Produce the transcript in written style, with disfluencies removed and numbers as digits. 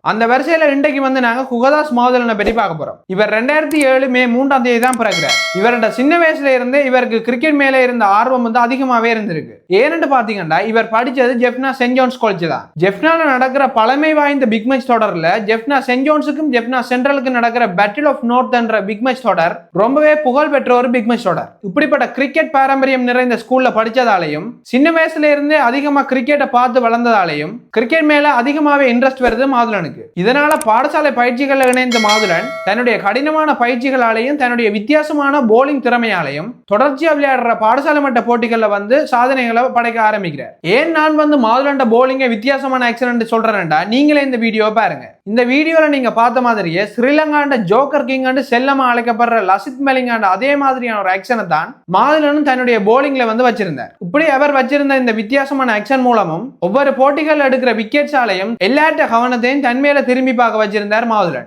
அந்த வரிசையில இன்றைக்கு வந்து நாங்க குகதாஸ் மாதுலனை பற்றி பார்க்க போறோம். இவர் 2007 மே 3ஆம் தேதி தான் பிறக்கிறார். இவரோட சின்ன வயசுல இருந்தே இவருக்கு கிரிக்கெட் மேல இருந்த ஆர்வம் வந்து அதிகமாவே இருந்திருக்கு. ஏன்னு பாத்தீங்கன்னா இவர் படிச்சது ஜெஃப்னா சென்ட் ஜான்ஸ் காலேஜ் தான். ஜெஃப்னால நடக்கிற பழமை வாய்ந்த பிக் மேட்ச் தொடர்ல ஜெஃப்னா சென்ட் ஜான்ஸுக்கும் ஜெஃப்னா சென்ட்ரலுக்கும் நடக்கிற பேட்டில் ஆஃப் நார்த் என்ற பிக் மேட்ச் தொடர் ரொம்பவே புகழ் பெற்ற ஒரு பிக் மேட்ச் தொடர். இப்படிப்பட்ட கிரிக்கெட் பாரம்பரியம் நிறைந்த ஸ்கூல்ல படிச்சதாலையும் சின்ன வயசுல இருந்தே அதிகமா கிரிக்கெட்டை பார்த்து வளர்ந்ததாலையும் கிரிக்கெட் மேல அதிகமாவே இன்ட்ரெஸ்ட் வருது மாதுலனுக்கு. இதனால பாடசாலை பயிற்சிகள் இணைந்த மாதுலன் தன்னுடைய கடினமான பயிற்சிகளாலையும் தன்னுடைய வித்தியாசமான போலிங் திறமையாலையும் தொடர்ச்சியா விளையாடுற பாடசாலை மட்ட போட்டிகள்ல வந்து சாதனைகளை படைக்க ஆரம்பிக்கிறார். ஏன் நான் வந்து மாதுலன் போலிங்கை வித்தியாசமான ஆக்சன் சொல்றேன்டா, நீங்களே இந்த வீடியோ பாருங்க. இந்த வீடியோல நீங்க பார்த்த மாதிரியே ஸ்ரீலங்காண்ட ஜோக்கர் கிங் செல்லமா அழைக்கப்படுற லசித் மலிங்காண்ட அதே மாதிரியான ஒரு ஆக்சனை தான் மாதுலனும் தன்னுடைய போலிங்ல வந்து வச்சிருந்தார். இப்படி அவர் வச்சிருந்த இந்த வித்தியாசமான ஆக்சன் மூலமும் ஒவ்வொரு போட்டிகள் எடுக்கிற விக்கெட்ஸாலையும் எல்லாட்ட கவனத்தையும் தன்மையில திரும்பி பார்க்க வச்சிருந்தார் மாதுலன்.